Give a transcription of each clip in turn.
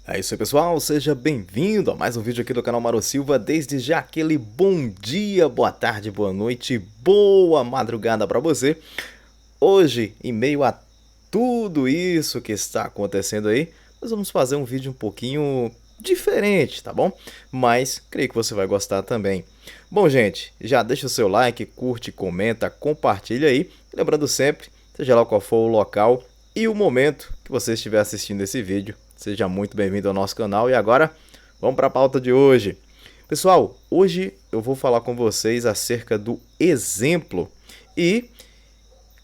É isso aí, pessoal, seja bem-vindo a mais um vídeo aqui do canal Maro Silva. Desde já aquele bom dia, boa tarde, boa noite, boa madrugada para você. Hoje, em meio a tudo isso que está acontecendo aí, nós vamos fazer um vídeo um pouquinho diferente, tá bom? Mas creio que você vai gostar também. Bom, gente, já deixa o seu like, curte, comenta, compartilha aí. Lembrando sempre, seja lá qual for o local e o momento que você estiver assistindo esse vídeo, seja muito bem-vindo ao nosso canal. E agora, vamos para a pauta de hoje. Pessoal, hoje eu vou falar com vocês acerca do exemplo e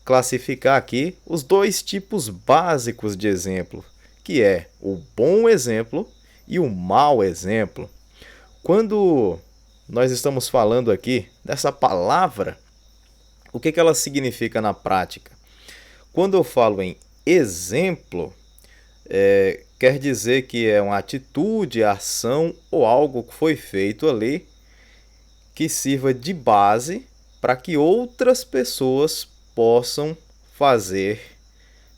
classificar aqui os dois tipos básicos de exemplo, que é o bom exemplo e o mau exemplo. Quando nós estamos falando aqui dessa palavra, o que ela significa na prática? Quando eu falo em exemplo, quer dizer que é uma atitude, ação ou algo que foi feito ali que sirva de base para que outras pessoas possam fazer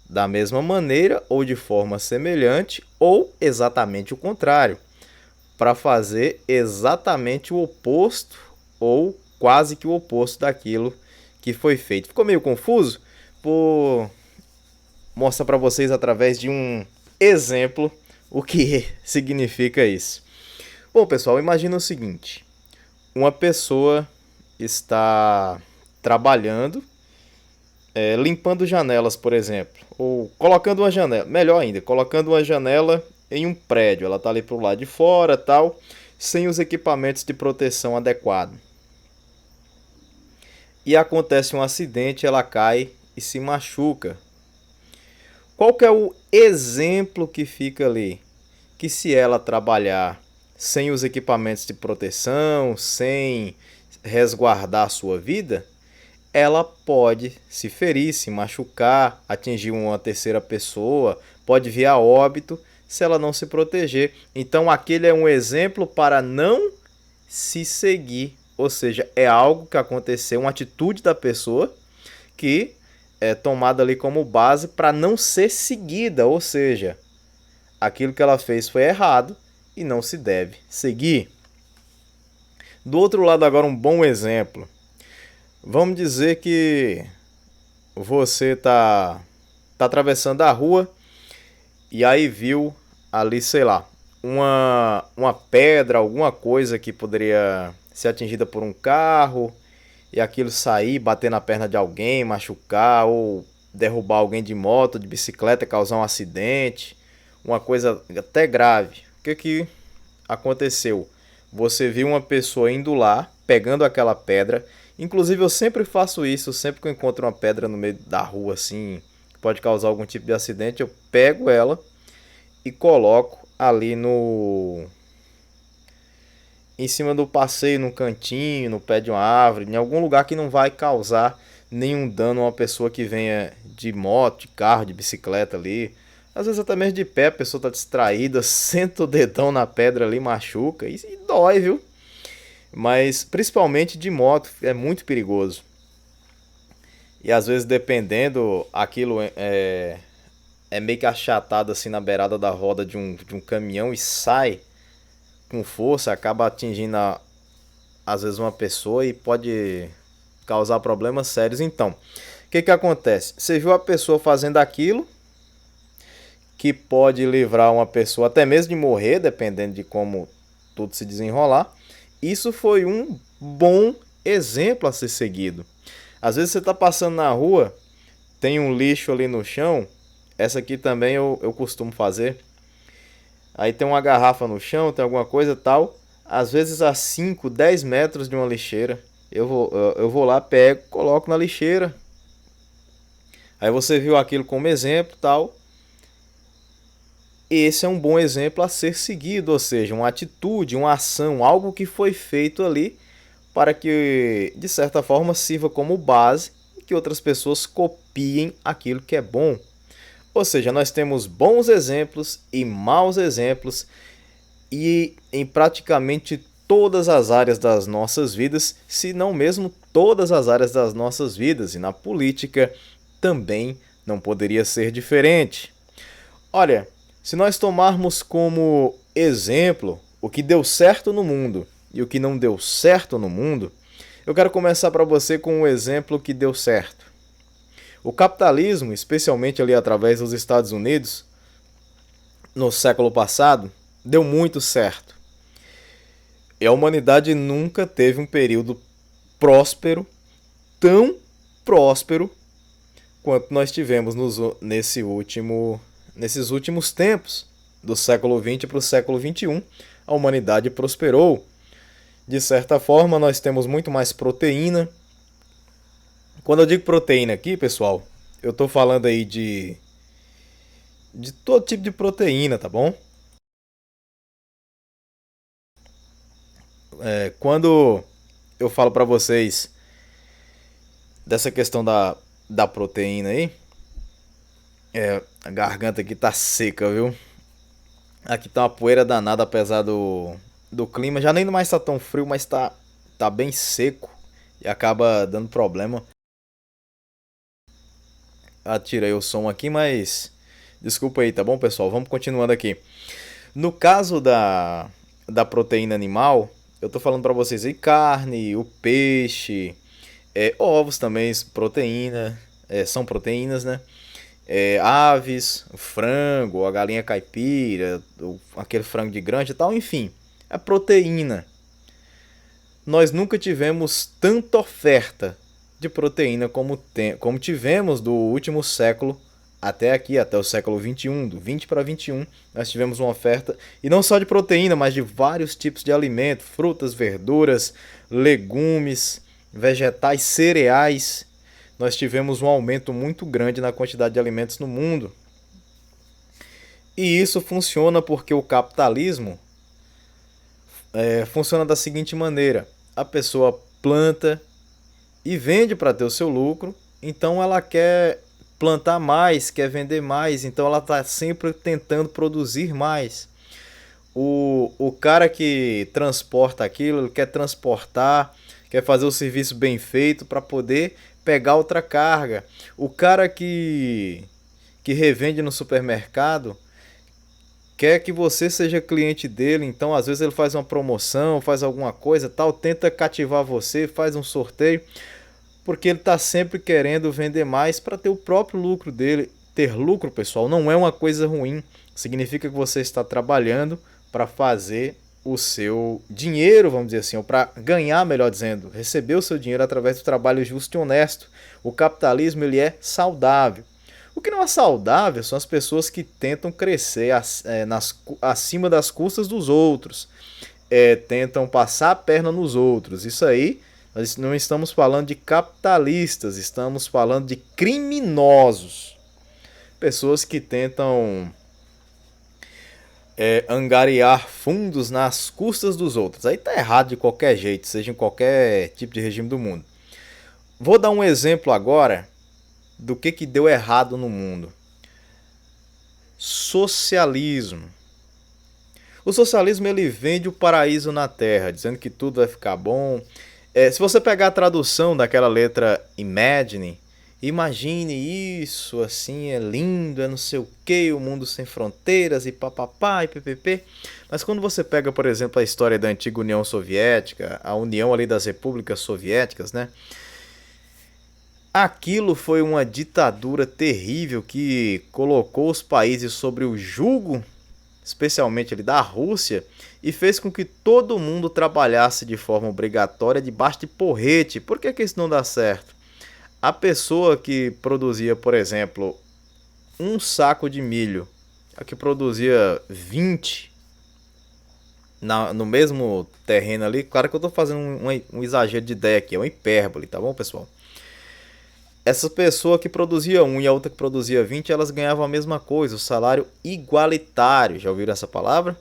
da mesma maneira ou de forma semelhante ou exatamente o contrário, para fazer exatamente o oposto ou quase que o oposto daquilo que foi feito. Ficou meio confuso? Vou mostrar para vocês através de um exemplo o que significa isso. Bom, pessoal, imagina o seguinte: uma pessoa está trabalhando, limpando janelas, por exemplo, ou colocando uma janela, melhor ainda, colocando uma janela em um prédio. Ela está ali para o lado de fora, tal, sem os equipamentos de proteção adequados. E acontece um acidente, ela cai e se machuca. Qual que é o exemplo que fica ali? Que se ela trabalhar sem os equipamentos de proteção, sem resguardar a sua vida, ela pode se ferir, se machucar, atingir uma terceira pessoa, pode vir a óbito se ela não se proteger. Então aquele é um exemplo para não se seguir, ou seja, é algo que aconteceu, uma atitude da pessoa que é tomada ali como base para não ser seguida, ou seja, aquilo que ela fez foi errado e não se deve seguir. Do outro lado agora um bom exemplo. Vamos dizer que você tá atravessando a rua e aí viu ali, sei lá, uma pedra, alguma coisa que poderia ser atingida por um carro e aquilo sair, bater na perna de alguém, machucar ou derrubar alguém de moto, de bicicleta, causar um acidente, uma coisa até grave. O que aconteceu? Você viu uma pessoa indo lá, pegando aquela pedra. Inclusive eu sempre faço isso, sempre que eu encontro uma pedra no meio da rua assim, que pode causar algum tipo de acidente, eu pego ela e coloco ali no em cima do passeio, no cantinho, no pé de uma árvore, em algum lugar que não vai causar nenhum dano a uma pessoa que venha de moto, de carro, de bicicleta ali. Às vezes até mesmo de pé, a pessoa está distraída, senta o dedão na pedra ali, machuca e dói, viu? Mas principalmente de moto é muito perigoso. E às vezes dependendo, aquilo é meio que achatado assim na beirada da roda de um caminhão e sai com força, acaba atingindo às vezes uma pessoa e pode causar problemas sérios. Então, o que acontece? Você viu a pessoa fazendo aquilo que pode livrar uma pessoa até mesmo de morrer, dependendo de como tudo se desenrolar. Isso foi um bom exemplo a ser seguido. Às vezes você está passando na rua, tem um lixo ali no chão. Essa aqui também eu costumo fazer. Aí tem uma garrafa no chão, tem alguma coisa tal. Às vezes a 5, 10 metros de uma lixeira. Eu vou lá, pego, coloco na lixeira. Aí você viu aquilo como exemplo tal. Esse é um bom exemplo a ser seguido, ou seja, uma atitude, uma ação, algo que foi feito ali para que, de certa forma, sirva como base e que outras pessoas copiem aquilo que é bom. Ou seja, nós temos bons exemplos e maus exemplos e em praticamente todas as áreas das nossas vidas, se não mesmo todas as áreas das nossas vidas, e na política também não poderia ser diferente. Olha, Se nós tomarmos como exemplo o que deu certo no mundo e o que não deu certo no mundo, eu quero começar para você com um exemplo que deu certo. O capitalismo, especialmente ali através dos Estados Unidos, no século passado, deu muito certo. E a humanidade nunca teve um período próspero, tão próspero, quanto nós tivemos nesses últimos tempos. Do século XX para o século XXI, a humanidade prosperou. De certa forma, nós temos muito mais proteína. Quando eu digo proteína aqui, pessoal, eu estou falando aí de todo tipo de proteína, tá bom? Quando eu falo para vocês dessa questão da proteína aí, a garganta aqui tá seca, viu? Aqui tá uma poeira danada, apesar do clima. Já nem mais tá tão frio, mas tá bem seco e acaba dando problema. Tirei o som aqui, mas desculpa aí, tá bom, pessoal? Vamos continuando aqui. No caso da proteína animal, eu tô falando para vocês aí carne, o peixe, ovos também, proteína, são proteínas, né? Aves, frango, a galinha caipira, aquele frango de granja e tal, enfim, é proteína. Nós nunca tivemos tanta oferta de proteína como tivemos do último século até aqui, até o século 21, do 20 para 21, nós tivemos uma oferta, e não só de proteína, mas de vários tipos de alimento, frutas, verduras, legumes, vegetais, cereais. Nós tivemos um aumento muito grande na quantidade de alimentos no mundo. E isso funciona porque o capitalismo funciona da seguinte maneira: a pessoa planta e vende para ter o seu lucro, então ela quer plantar mais, quer vender mais, então ela está sempre tentando produzir mais. O cara que transporta aquilo, ele quer transportar, quer fazer o serviço bem feito para poder pegar outra carga. O cara que revende no supermercado quer que você seja cliente dele, então às vezes ele faz uma promoção, faz alguma coisa tal, tenta cativar você, faz um sorteio, porque ele está sempre querendo vender mais para ter o próprio lucro dele. Ter lucro, pessoal, não é uma coisa ruim, significa que você está trabalhando para fazer o seu dinheiro, vamos dizer assim, ou para ganhar, melhor dizendo, receber o seu dinheiro através do trabalho justo e honesto. O capitalismo, ele é saudável. O que não é saudável são as pessoas que tentam crescer acima das custas dos outros, tentam passar a perna nos outros. Isso aí, nós não estamos falando de capitalistas, estamos falando de criminosos. Pessoas que tentam angariar fundos nas custas dos outros. Aí tá errado de qualquer jeito, seja em qualquer tipo de regime do mundo. Vou dar um exemplo agora do que deu errado no mundo. Socialismo. O socialismo, ele vende o paraíso na terra, dizendo que tudo vai ficar bom. Se você pegar a tradução daquela letra Imagine, imagine isso, assim, é lindo, é não sei o que, o mundo sem fronteiras e papapá e ppp. Mas quando você pega, por exemplo, a história da antiga União Soviética, a união ali das repúblicas soviéticas, né? Aquilo foi uma ditadura terrível que colocou os países sobre o jugo, especialmente ali da Rússia, e fez com que todo mundo trabalhasse de forma obrigatória debaixo de porrete. Por que isso não dá certo? A pessoa que produzia, por exemplo, um saco de milho, a que produzia 20 no mesmo terreno ali, claro que eu estou fazendo um exagero de ideia aqui, é uma hipérbole, tá bom, pessoal? Essa pessoa que produzia 1 e a outra que produzia 20, elas ganhavam a mesma coisa, o salário igualitário. Já ouviram essa palavra?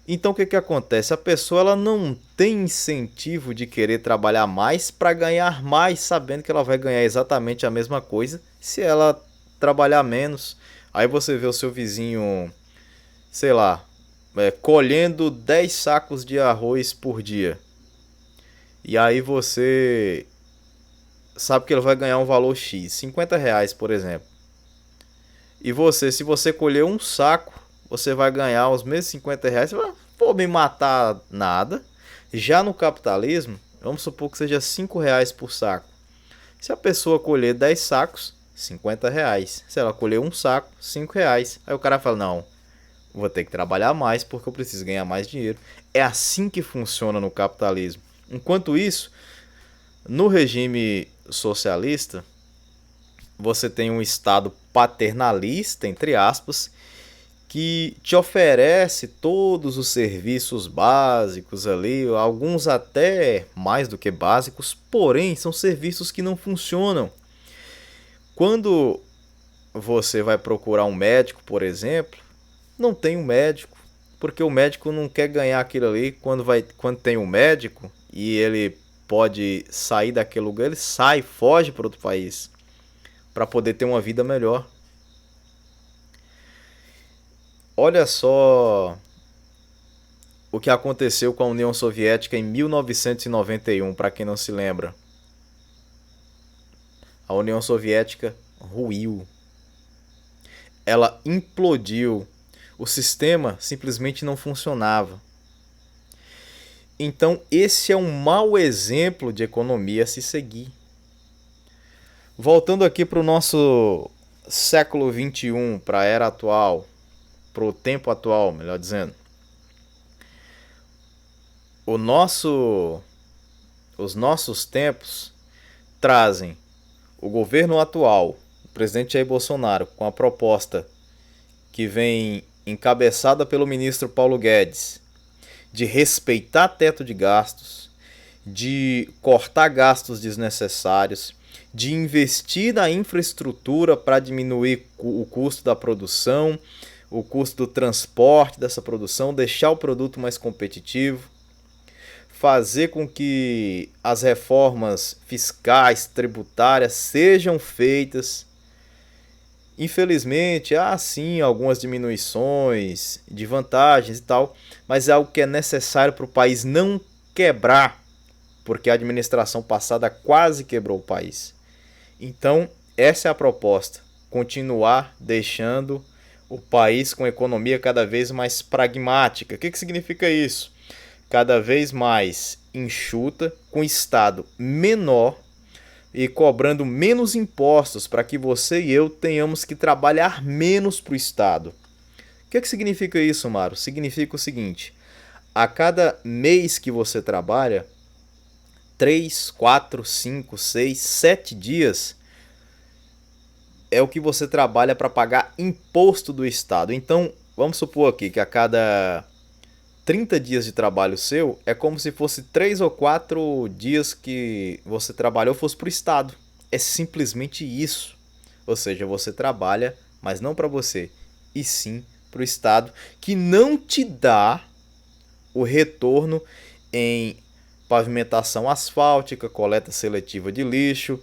Então o que acontece? A pessoa ela não tem incentivo de querer trabalhar mais para ganhar mais, sabendo que ela vai ganhar exatamente a mesma coisa se ela trabalhar menos. Aí você vê o seu vizinho, sei lá, colhendo 10 sacos de arroz por dia. E aí você sabe que ele vai ganhar um valor X, R$ 50, por exemplo. E você, se você colher um saco, você vai ganhar os mesmos 50 reais. Você vai, vou me matar nada. Já no capitalismo, vamos supor que seja 5 reais por saco. Se a pessoa colher 10 sacos, 50 reais. Se ela colher um saco, 5 reais. Aí o cara fala, não, vou ter que trabalhar mais porque eu preciso ganhar mais dinheiro. É assim que funciona no capitalismo. Enquanto isso, no regime socialista, você tem um Estado paternalista, entre aspas, que te oferece todos os serviços básicos ali, alguns até mais do que básicos, porém são serviços que não funcionam. Quando você vai procurar um médico, por exemplo, não tem um médico, porque o médico não quer ganhar aquilo ali. Quando tem um médico e ele pode sair daquele lugar, ele sai, foge para outro país para poder ter uma vida melhor. Olha só o que aconteceu com a União Soviética em 1991, para quem não se lembra. A União Soviética ruiu. Ela implodiu. O sistema simplesmente não funcionava. Então, esse é um mau exemplo de economia a se seguir. Voltando aqui para o nosso século XXI, para a era atual, para o tempo atual, melhor dizendo. Os nossos tempos trazem o governo atual, o presidente Jair Bolsonaro, com a proposta que vem encabeçada pelo ministro Paulo Guedes, de respeitar teto de gastos, de cortar gastos desnecessários, de investir na infraestrutura para diminuir o custo da produção, o custo do transporte dessa produção, deixar o produto mais competitivo, fazer com que as reformas fiscais, tributárias sejam feitas. Infelizmente, há sim algumas diminuições de vantagens e tal, mas é algo que é necessário para o país não quebrar, porque a administração passada quase quebrou o país. Então, essa é a proposta, continuar deixando o país com economia cada vez mais pragmática. O que significa isso? Cada vez mais enxuta, com Estado menor e cobrando menos impostos para que você e eu tenhamos que trabalhar menos para o Estado. O que significa isso, Mário? Significa o seguinte: a cada mês que você trabalha, 3, 4, 5, 6, 7 dias é o que você trabalha para pagar imposto do Estado. Então, vamos supor aqui que a cada 30 dias de trabalho seu é como se fosse 3 ou 4 dias que você trabalhou fosse para o Estado. É simplesmente isso. Ou seja, você trabalha, mas não para você, e sim para o Estado, que não te dá o retorno em pavimentação asfáltica, coleta seletiva de lixo.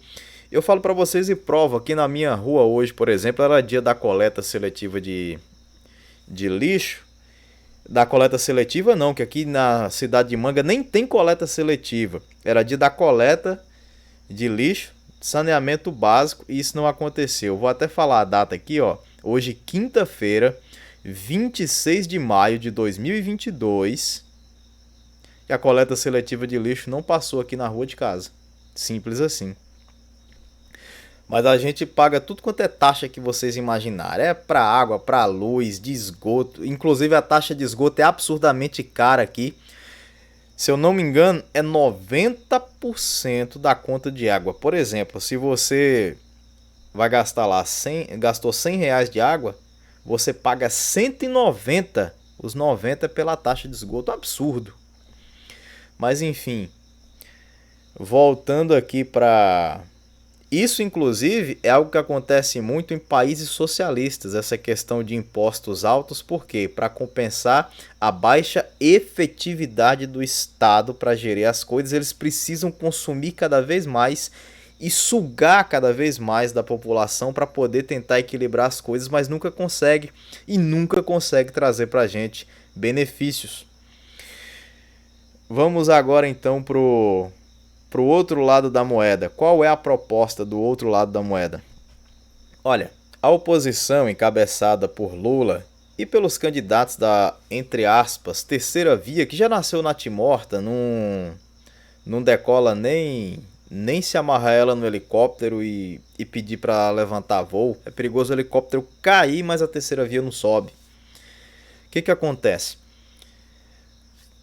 Eu falo para vocês e provo, aqui na minha rua hoje, por exemplo, era dia da coleta seletiva de lixo. Da coleta seletiva não, que aqui na cidade de Manga nem tem coleta seletiva. Era dia da coleta de lixo, saneamento básico, e isso não aconteceu. Vou até falar a data aqui, ó. Hoje, quinta-feira, 26 de maio de 2022, e a coleta seletiva de lixo não passou aqui na rua de casa. Simples assim. Mas a gente paga tudo quanto é taxa que vocês imaginarem. É para água, para luz, de esgoto. Inclusive a taxa de esgoto é absurdamente cara aqui. Se eu não me engano, é 90% da conta de água. Por exemplo, se você vai gastar lá gastou 100 reais de água, você paga 190. Os 90 é pela taxa de esgoto. Absurdo. Mas enfim, voltando aqui para... Isso, inclusive, é algo que acontece muito em países socialistas, essa questão de impostos altos, por quê? Para compensar a baixa efetividade do Estado para gerir as coisas, eles precisam consumir cada vez mais e sugar cada vez mais da população para poder tentar equilibrar as coisas, mas nunca consegue e nunca consegue trazer para a gente benefícios. Vamos agora então para o outro lado da moeda. Qual é a proposta do outro lado da moeda? Olha, A oposição, encabeçada por Lula e pelos candidatos da, entre aspas, terceira via, que já nasceu natimorta, não decola nem se amarrar ela no helicóptero e pedir para levantar voo. É perigoso o helicóptero cair, mas a terceira via não sobe. O que acontece?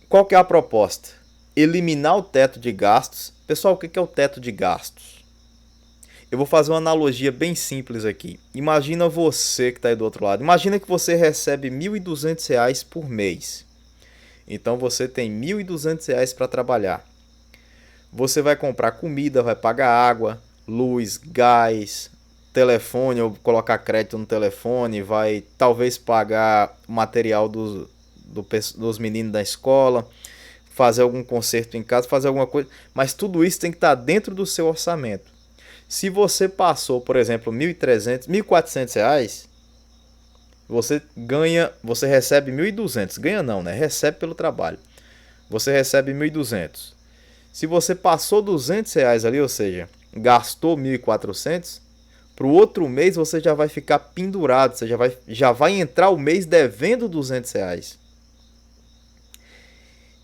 Qual que é a proposta? Eliminar o teto de gastos. Pessoal, o que é o teto de gastos? Eu vou fazer uma analogia bem simples aqui. Imagina você que está aí do outro lado. Imagina que você recebe R$ 1.200 por mês. Então você tem R$ 1.200 para trabalhar. Você vai comprar comida, vai pagar água, luz, gás, telefone, ou colocar crédito no telefone, vai talvez pagar o material dos meninos da escola, fazer algum conserto em casa, fazer alguma coisa. Mas tudo isso tem que estar dentro do seu orçamento. Se você passou, por exemplo, R$ 1.300, R$ 1.400, você recebe 1.200. Ganha não, né? Recebe pelo trabalho. Você recebe 1.200. Se você passou R$ 200 ali, ou seja, gastou 1.400, para o outro mês você já vai ficar pendurado, você já vai entrar o mês devendo R$ 200.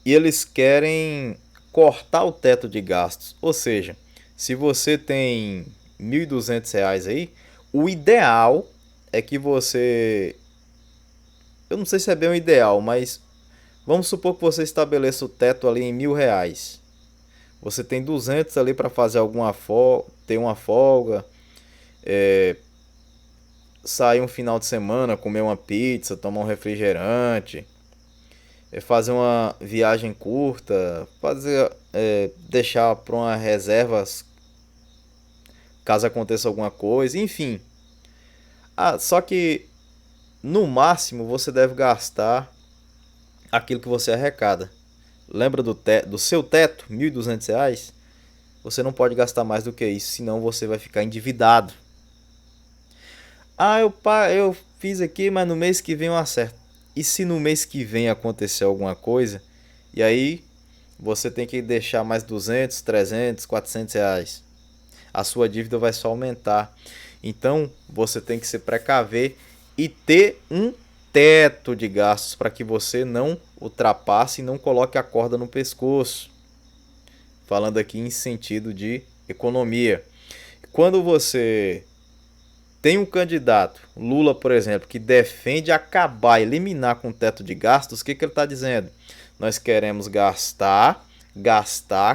E eles querem cortar o teto de gastos, ou seja, se você tem R$ 1.200 aí, o ideal é que você... Eu não sei se é bem o ideal, mas vamos supor que você estabeleça o teto ali em R$ 1.000. Você tem 200 ali para fazer alguma folga, ter uma folga, sair um final de semana, comer uma pizza, tomar um refrigerante, fazer uma viagem curta, deixar para uma reserva caso aconteça alguma coisa, enfim. Só que no máximo você deve gastar aquilo que você arrecada. Lembra do seu teto, R$ 1.200? Você não pode gastar mais do que isso, senão você vai ficar endividado. Eu fiz aqui, mas no mês que vem eu acerto. E se no mês que vem acontecer alguma coisa, e aí você tem que deixar mais 200, 300, R$ 400? A sua dívida vai só aumentar. Então você tem que se precaver e ter um teto de gastos para que você não ultrapasse e não coloque a corda no pescoço. Falando aqui em sentido de economia. Quando você tem um candidato, Lula, por exemplo, que defende acabar, eliminar com o teto de gastos, o que ele está dizendo? Nós queremos gastar,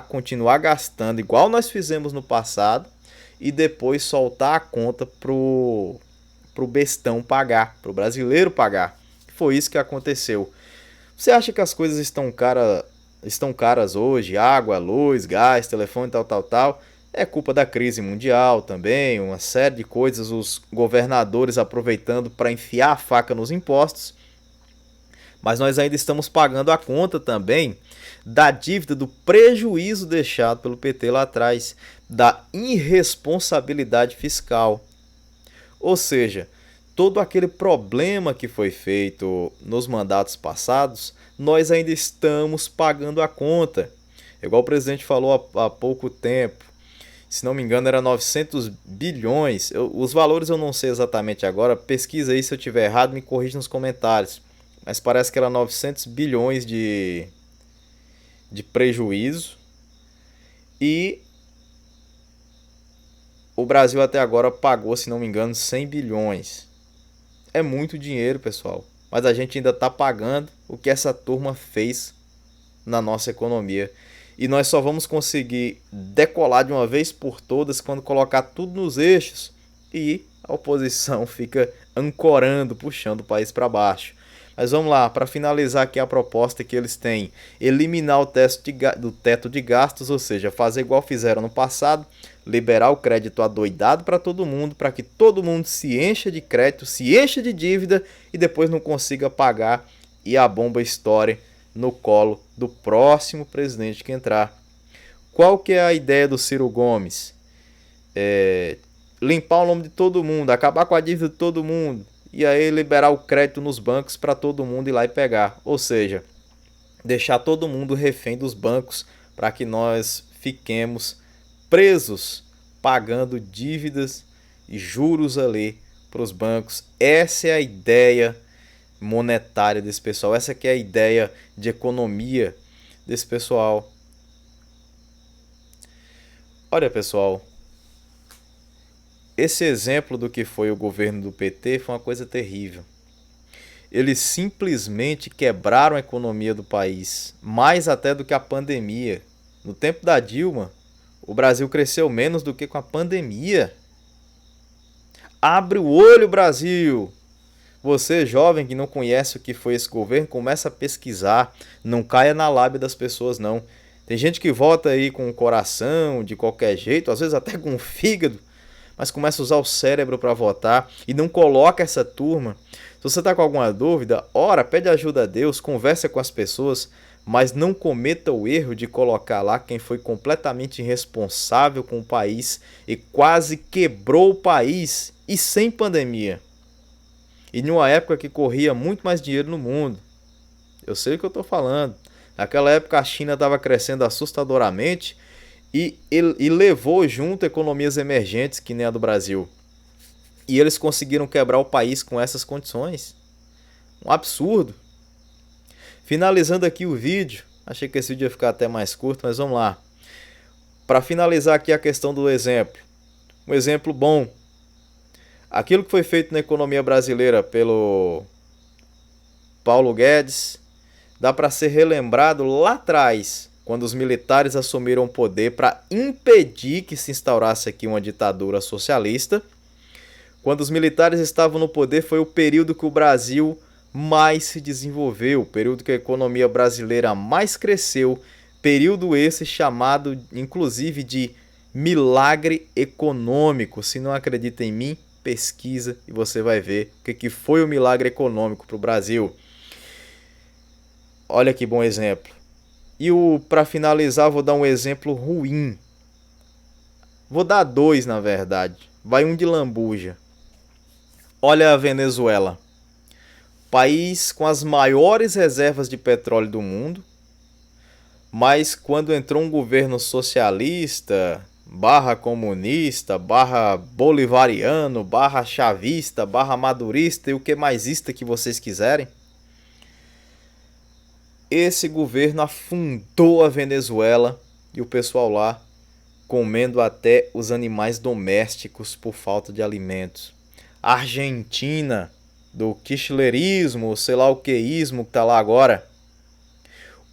continuar gastando igual nós fizemos no passado e depois soltar a conta pro bestão pagar, pro brasileiro pagar. Foi isso que aconteceu. Você acha que as coisas estão caras hoje? Água, luz, gás, telefone, tal. É culpa da crise mundial também, uma série de coisas, os governadores aproveitando para enfiar a faca nos impostos. Mas nós ainda estamos pagando a conta também da dívida, do prejuízo deixado pelo PT lá atrás, da irresponsabilidade fiscal. Ou seja, todo aquele problema que foi feito nos mandatos passados, nós ainda estamos pagando a conta. Igual o presidente falou há pouco tempo, se não me engano era 900 bilhões, os valores eu não sei exatamente agora, pesquisa aí, se eu estiver errado me corrija nos comentários, mas parece que era 900 bilhões de prejuízo e o Brasil até agora pagou, se não me engano, 100 bilhões. É muito dinheiro, pessoal, mas a gente ainda está pagando o que essa turma fez na nossa economia. E nós só vamos conseguir decolar de uma vez por todas quando colocar tudo nos eixos e a oposição fica ancorando, puxando o país para baixo. Mas vamos lá, para finalizar aqui a proposta que eles têm: eliminar o teto de gastos, ou seja, fazer igual fizeram no passado, liberar o crédito adoidado para todo mundo, para que todo mundo se encha de crédito, se encha de dívida e depois não consiga pagar e a bomba estoure no colo do próximo presidente que entrar. Qual que é a ideia do Ciro Gomes? Limpar o nome de todo mundo, acabar com a dívida de todo mundo e aí liberar o crédito nos bancos para todo mundo ir lá e pegar. Ou seja, deixar todo mundo refém dos bancos para que nós fiquemos presos pagando dívidas e juros ali para os bancos. Essa é a ideia monetária desse pessoal, essa que é a ideia de economia desse pessoal. Olha, pessoal, esse exemplo do que foi o governo do PT foi uma coisa terrível. Eles simplesmente quebraram a economia do país, mais até do que a pandemia. No tempo da Dilma, o Brasil cresceu menos do que com a pandemia. Abre o olho, Brasil! Você, jovem que não conhece o que foi esse governo, começa a pesquisar. Não caia na lábia das pessoas, não. Tem gente que vota aí com o coração, de qualquer jeito, às vezes até com o fígado, mas começa a usar o cérebro para votar e não coloca essa turma. Se você está com alguma dúvida, ora, pede ajuda a Deus, conversa com as pessoas, mas não cometa o erro de colocar lá quem foi completamente irresponsável com o país e quase quebrou o país e sem pandemia. E numa época que corria muito mais dinheiro no mundo. Eu sei o que eu estou falando. Naquela época a China estava crescendo assustadoramente e levou junto economias emergentes que nem a do Brasil. E eles conseguiram quebrar o país com essas condições. Um absurdo. Finalizando aqui o vídeo. Achei que esse vídeo ia ficar até mais curto, mas vamos lá. Para finalizar aqui a questão do exemplo. Um exemplo bom. Aquilo que foi feito na economia brasileira pelo Paulo Guedes, dá para ser relembrado lá atrás, quando os militares assumiram o poder para impedir que se instaurasse aqui uma ditadura socialista. Quando os militares estavam no poder, foi o período que o Brasil mais se desenvolveu, o período que a economia brasileira mais cresceu, período esse chamado, inclusive, de milagre econômico. Se não acredita em mim, pesquisa e você vai ver o que foi o milagre econômico para o Brasil. Olha que bom exemplo. E para finalizar, vou dar um exemplo ruim. Vou dar dois, na verdade. Vai um de lambuja. Olha a Venezuela. País com as maiores reservas de petróleo do mundo. Mas quando entrou um governo socialista, barra comunista, barra bolivariano, barra chavista, barra madurista e o que maisista que vocês quiserem, esse governo afundou a Venezuela e o pessoal lá comendo até os animais domésticos por falta de alimentos. A Argentina, do kirchnerismo, sei lá o queísmo que tá lá agora.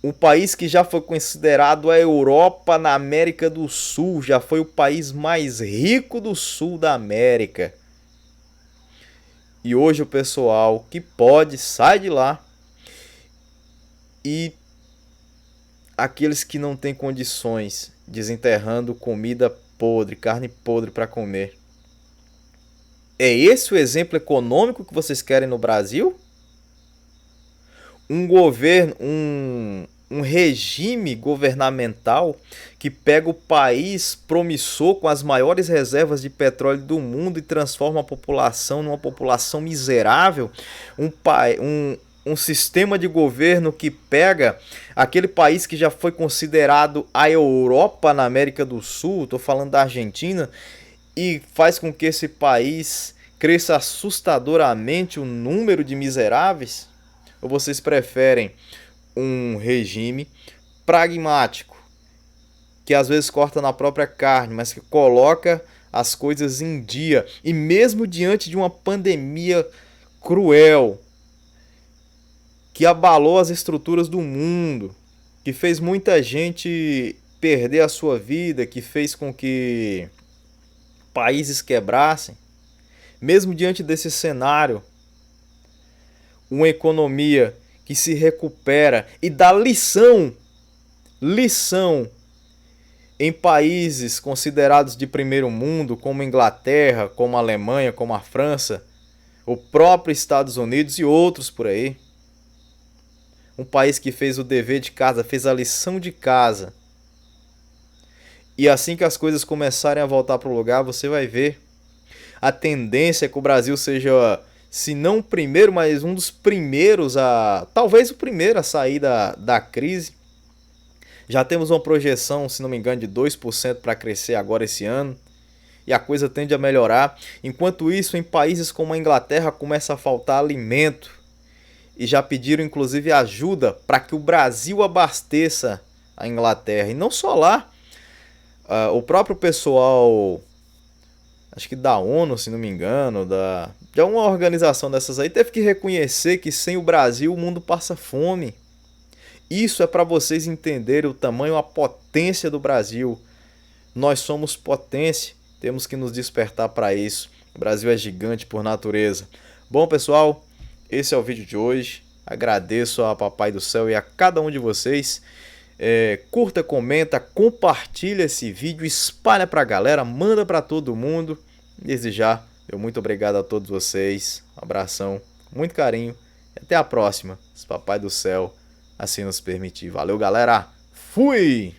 Um país que já foi considerado a Europa na América do Sul, já foi o país mais rico do sul da América. E hoje o pessoal que pode sai de lá. E aqueles que não têm condições, desenterrando comida podre, carne podre para comer. É esse o exemplo econômico que vocês querem no Brasil? Um governo, um regime governamental que pega o país promissor com as maiores reservas de petróleo do mundo e transforma a população numa população miserável, um sistema de governo que pega aquele país que já foi considerado a Europa na América do Sul, estou falando da Argentina, e faz com que esse país cresça assustadoramente o número de miseráveis? Ou vocês preferem um regime pragmático, que às vezes corta na própria carne, mas que coloca as coisas em dia, e mesmo diante de uma pandemia cruel, que abalou as estruturas do mundo, que fez muita gente perder a sua vida, que fez com que países quebrassem, mesmo diante desse cenário, uma economia que se recupera e dá lição em países considerados de primeiro mundo, como a Inglaterra, como a Alemanha, como a França, o próprio Estados Unidos e outros por aí. Um país que fez o dever de casa, fez a lição de casa. E assim que as coisas começarem a voltar para o lugar, você vai ver. A tendência é que o Brasil seja, se não o primeiro, mas um dos primeiros talvez o primeiro a sair da crise. Já temos uma projeção, se não me engano, de 2% para crescer agora esse ano. e a coisa tende a melhorar. Enquanto isso, em países como a Inglaterra começa a faltar alimento e já pediram inclusive ajuda para que o Brasil abasteça a Inglaterra. E não só lá, o próprio pessoal, acho que da ONU, se não me engano, de alguma organização dessas aí, teve que reconhecer que sem o Brasil o mundo passa fome. Isso é para vocês entenderem o tamanho, a potência do Brasil. Nós somos potência, temos que nos despertar para isso. O Brasil é gigante por natureza. Bom, pessoal, esse é o vídeo de hoje. Agradeço a Papai do Céu e a cada um de vocês. Curta, comenta, compartilha esse vídeo, espalha pra galera, manda pra todo mundo. Desde já, meu muito obrigado a todos vocês. Um abração, muito carinho. E até a próxima, se Papai do Céu assim nos permitir. Valeu, galera. Fui!